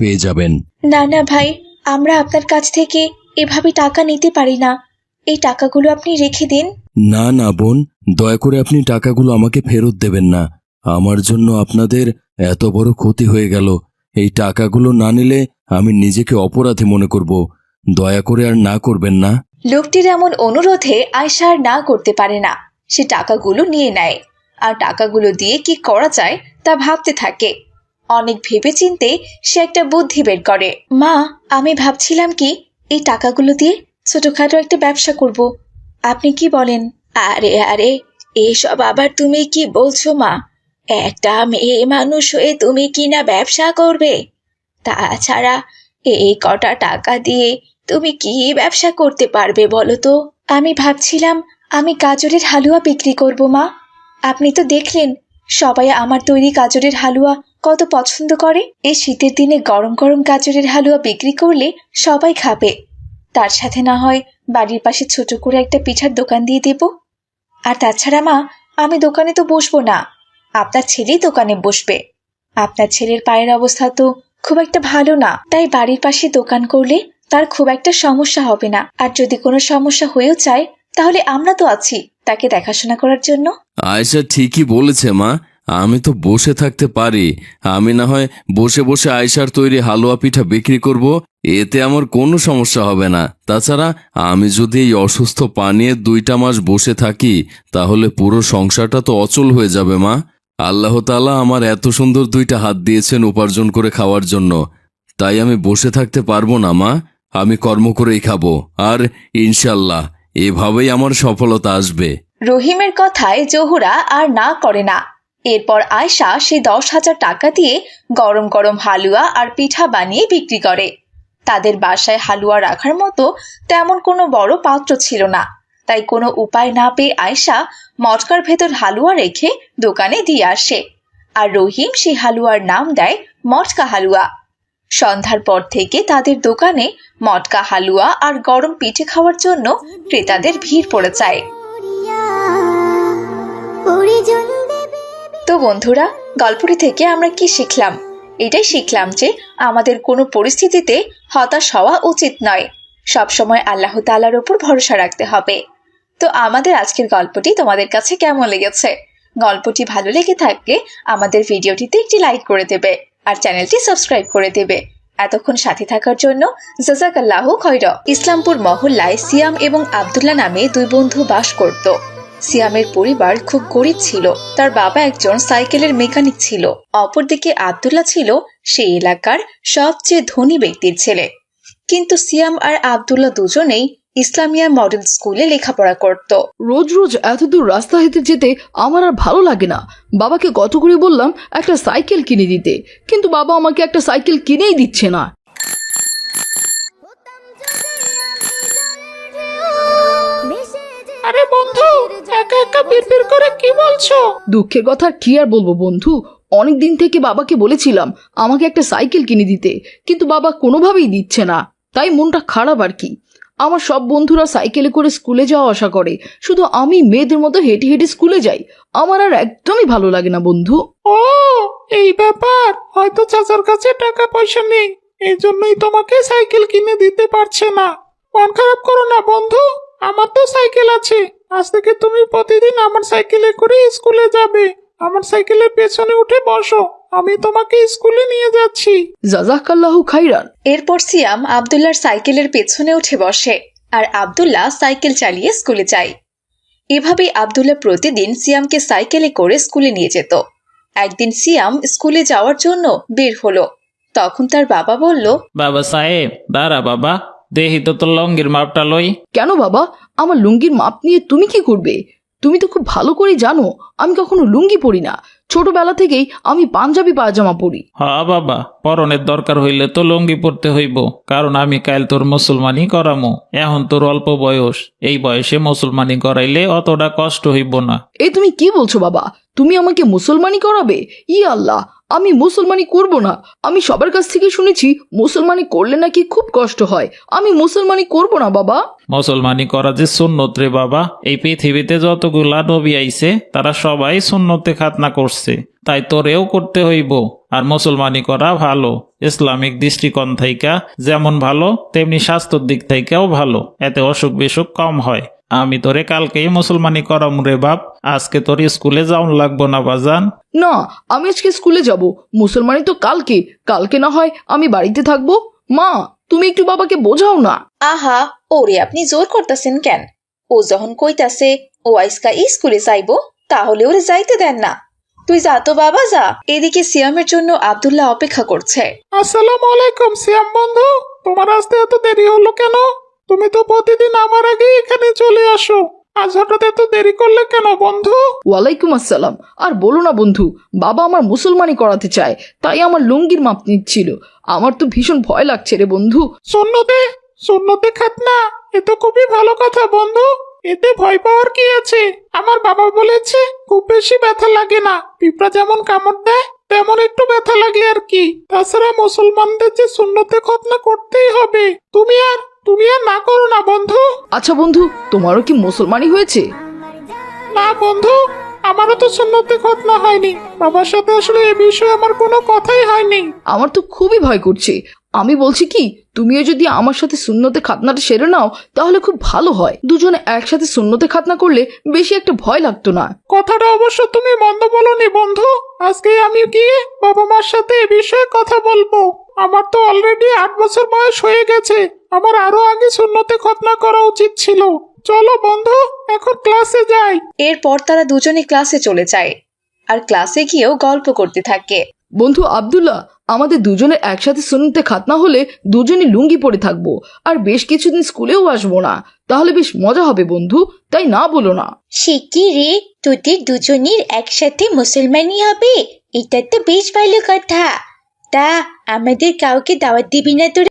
পেয়ে যাবেন। না না ভাই, আমরা আপনার কাছ থেকে এভাবে টাকা নিতে পারি না। এই টাকাগুলো আপনি রেখে দিন। না না বোন, দয়া করে আপনি টাকাগুলো আমাকে ফেরত দেবেন না। আমার জন্য আপনাদের এত বড় ক্ষতি হয়ে গেল। এই টাকাগুলো না নিলে আমি নিজেকে অপরাধী মনে করব। দয়া করে আর না করবেন না। লোকটির এমন অনুরোধে আয়শা আর না করতে পারে না। সে টাকাগুলো নিয়ে নেয় আর টাকাগুলো দিয়ে কি করা যায় তা ভাবতে থাকে। অনেক ভেবেচিন্তে সে একটা বুদ্ধি বের করে। মা, আমি ভাবছিলাম কি এই টাকাগুলো দিয়ে ছোটখাটো একটা ব্যবসা করব। আপনি কি বলেন? আরে আরে, এসব আবার তুমি কি বলছো মা? একটা মেয়ে মানুষ হয়ে তুমি কি না ব্যবসা করবে? তাছাড়া এই কটা টাকা দিয়ে তুমি কি ব্যবসা করতে পারবে বলো তো? আমি ভাবছিলাম আমি গাজরের হালুয়া বিক্রি করব মা। আপনি তো দেখলেন সবাই আমার তৈরি গাজরের হালুয়া কত পছন্দ করে। এই শীতের দিনে গরম গরম গাজরের হালুয়া বিক্রি করলে সবাই খাবে। তার সাথে না হয় বাড়ির পাশে ছোট করে একটা পিঠার দোকান দিয়ে দেব। আর তাছাড়া মা, আমি দোকানে তো বসবো না, আপনার ছেলেই দোকানে বসবে। আপনার ছেলের পায়ের অবস্থা তো খুব একটা ভালো না, তাই বাড়ির পাশে দোকান করলে তার খুব একটা সমস্যা হবে না। আর যদি কোনো সমস্যা হয়েও যায় তাহলে আমরা তো আছি তাকে দেখাশোনা করার জন্য। আয়েশা ঠিকই বলেছে মা, আমি তো বসে থাকতে পারি। আমি না হয় বসে বসে আয়েশার তৈরি হালুয়া পিঠা বিক্রি করব, এতে আমার কোনো সমস্যা হবে না। তাছাড়া আমি যদি এই অসুস্থ পা নিয়ে 2টা মাস বসে থাকি তাহলে পুরো সংসারটা তো অচল হয়ে যাবে মা। আল্লাহ তাআলা আমার এত সুন্দর 2টা হাত দিয়েছেন উপার্জন করে খাওয়ার জন্য, তাই আমি বসে থাকতে পারবো না মা। আমি কর্ম করেই খাবো, আর ইনশাল্লাহ এভাবেই আমার সফলতা আসবে। রহিমের কথায় জহুরা আর না করে না। এরপর আয়শা সে 10,000 টাকা দিয়ে গরম গরম হালুয়া আর পিঠা বানিয়ে বিক্রি করে। তাদের বাসায় হালুয়া রাখার মতো তেমন কোনো বড় পাত্র ছিল না, তাই কোনো উপায় না পেয়ে আয়শা মটকার ভেতর হালুয়া রেখে দোকানে দিয়ে আসে। আর রহিম সেই হালুয়ার নাম দেয় মটকা হালুয়া। সন্ধ্যার পর থেকে তাদের দোকানে মটকা হালুয়া আর গরম পিঠে খাওয়ার জন্য ক্রেতাদের ভিড় পড়ে যায়। তো বন্ধুরা, গল্পটি থেকে আমরা কি শিখলাম? এটাই শিখলাম যে আমাদের কোনো পরিস্থিতিতে হতাশ হওয়া উচিত নয়। সবসময় আল্লাহ তাআলার উপর ভরসা রাখতে হবে। তো আমাদের আজকের গল্পটি তোমাদের কাছে কেমন লেগেছে? গল্পটি ভালো লেগে থাকলে আমাদের ভিডিওটিতে একটি লাইক করে দেবে আর চ্যানেলটি সাবস্ক্রাইব করে দেবে। এতক্ষণ সাথে থাকার জন্য জাযাকাল্লাহু খায়রা। ইসলামপুর মহল্লায় সিয়াম এবং আব্দুল্লাহ নামে 2 বন্ধু বাস করত। সিয়ামের পরিবার খুব গরিব ছিল। তার বাবা একজন সাইকেলের মেকানিক ছিল। অপরদিকে আব্দুল্লাহ ছিল সেই এলাকার সবচেয়ে ধনী ব্যক্তির ছেলে। কিন্তু সিয়াম আর আব্দুল্লাহ দুজনেই ইসলামিয়া মডেল স্কুলে লেখাপড়া করত। রোজ রোজ এত দূর রাস্তা হেঁটে যেতে আমার আর ভালো লাগে না। বাবাকে কত করে বললাম একটা সাইকেল কিনে দিতে, কিন্তু বাবা আমাকে একটা সাইকেল কিনেই দিচ্ছে না। আরে বন্ধু, একা একা বিড়বিড় করে কি বলছো? দুঃখের কথা কি আর বলবো বন্ধু, অনেক দিন থেকে বাবাকে বলেছিলাম আমাকে একটা সাইকেল কিনে দিতে, কিন্তু বাবা কোনোভাবেই দিচ্ছে না। তাই মনটা খারাপ আর কি। আমার সব বন্ধুরা সাইকেলে করে স্কুলে যাওয়া আসা করে, শুধু আমি মেয়েদের মতো হেঁটে হেঁটে স্কুলে যাই। আমার আর একদমই ভালো লাগে না বন্ধু। ও, এই ব্যাপার। হয়তো চাচার কাছে টাকা পয়সা নেই, এই জন্যই তোমাকে সাইকেল কিনে দিতে পারছে না। মন খারাপ করো না বন্ধু, আমার তো সাইকেল আছে। আজ থেকে তুমি প্রতিদিন আমার সাইকেলে করে স্কুলে যাবে। আমার সাইকেলের পেছনে উঠে বসো, আমি তোমাকে স্কুলে নিয়ে যাচ্ছি। জাযাকাল্লাহু খাইরান। এরপর সিয়াম আব্দুল্লাহর সাইকেলের পেছনে উঠে বসে আর আব্দুল্লাহ সাইকেল চালিয়ে স্কুলে যায়। এভাবেই আব্দুল্লাহ প্রতিদিন সিয়ামকে সাইকেলে করে স্কুলে নিয়ে যেত। একদিন সিয়াম স্কুলে যাওয়ার জন্য বের হলো, তখন তার বাবা বলল, বাবা সাহেব, দাঁড়া বাবা, দেখি তো তোর লঙ্গির মাপটা লই। কেন বাবা, আমার লুঙ্গির মাপ নিয়ে তুমি কি করবে? তুমি তো খুব ভালো করেই জানো আমি কখনো লুঙ্গি পরি না। ছোটবেলা থেকেই আমি পাঞ্জাবি পায়জামা পরি। হ্যাঁ বাবা, পরনের দরকার হইলে তো লুঙ্গি পরতে হইব, কারণ আমি কাল তোর মুসলমানি করামো। এখন তোর অল্প বয়স, এই বয়সে মুসলমানি করাইলে অতটা কষ্ট হইব না। এই তুমি কি বলছো বাবা? তুমি আমাকে মুসলমানি করাবে? ই আল্লাহ, আমি মুসলমানি করব না। আমি সবার কাছ থেকে শুনেছি মুসলমানি করলে নাকি খুব কষ্ট হয়। আমি মুসলমানি করব না বাবা। মুসলমানি করা যে সুন্নত রে বাবা। এই পৃথিবীতে যতগুলা নবী আইছে তারা সবাই সুন্নতে খাতনা করছে, তাই তোরেও করতে হইব। আর মুসলমানি করা ভালো। ইসলামিক দৃষ্টিকোণ থেকে যেমন ভালো, তেমনি স্বাস্থ্যের দিক থেকেও ভালো। এতে অসুখ বিসুখ কম হয়। আমি তোরে কালকেই মুসলমানি করাম রে বাপ। আজকে তোর স্কুলে যাওন লাগবো না বাজান। না, আমি আজকে স্কুলে যাব। মুসলমানি তো কালকে। কালকে না হয় আমি বাড়িতে থাকবো। মা, তুমি একটু বাবাকে বোঝাও না। আহা, ওরে আপনি জোর করতেছেন কেন? ও যখন কইতাছে ও আজকা স্কুলে যাইবো, তাহলে ওরে যাইতে দেন না। তুই যা তো বাবা, যা। এদিকে সিয়ামের জন্য আব্দুল্লাহ অপেক্ষা করছে। আসসালামু আলাইকুম সিয়াম বন্ধু, তোমার আসতে এত দেরি হলো কেন? তুমি তো প্রতিদিন আমার আগে এখানে চলে আসো, আজ হঠাৎ এত দেরি করলে কেন বন্ধু? ওয়ালাইকুম আসসালাম। আর বলো না বন্ধু, বাবা আমার মুসলমানি করাতে চায়, তাই আমার লুঙ্গির মাপ নিচ্ছিল। আমার তো ভীষণ ভয় লাগছে রে বন্ধু। শূন্যতে খাতনা, এ তো খুবই ভালো কথা বন্ধু। এতে ভয় পাওয়ার কি আছে? আমার বাবা বলেছে খুব বেশি ব্যথা লাগে না, পিঁপড়া যেমন কামড় দেয় তেমন একটু ব্যথা লাগে আর কি। তাছাড়া মুসলমানদের যে শূন্যতে খতনা করতেই হবে। তুমি আর না করো না বন্ধু। আচ্ছা বন্ধু, তোমারও কি মুসলমানি হয়েছে? না বন্ধু, আমারও তো সুন্নতে খতনা হয়নি। বাবার সাথে আসলে এ বিষয়ে আমার কোনো কথাই হয়নি। আমার তো খুবই ভয় করছে। আমি বলছি কি, তুমিও যদি আমার সাথে সুন্নতে খাতনাটা সেরে নাও তাহলে খুব ভালো হয়। দুজনে একসাথে সুন্নতে খাতনা করলে বেশি একটা ভয় লাগতো না। কথাটা অবশ্য তুমি মন্দ বলনি বন্ধু। আজকে আমি গিয়ে বাবা মার সাথে এ বিষয়ে কথা বলবো। আমার তো অলরেডি 8 বছর বয়স হয়ে গেছে। আমার আরো আগে সুন্নতে খতনা করা উচিত ছিল। চলো বন্ধু, এখন ক্লাসে যাই। এরপর তারা দুজনে ক্লাসে চলে যায় আর ক্লাসে গিয়েও গল্প করতে থাকে। বন্ধু আব্দুল্লাহ, আমাদের দুজনের একসাথে সুন্নতে খাতনা হলে দুজনে লুঙ্গি পরে থাকবো আর বেশ কিছুদিন স্কুলেও আসবো না। তাহলে বেশ মজা হবে বন্ধু, তাই না বলো না? সে কি রে, তোদের দুজনের একসাথে মুসলমানি হবে? এটা তো বেশ ভালো কথা। তা আমাদের কাউকে দাওয়াত দিবি না তোরা?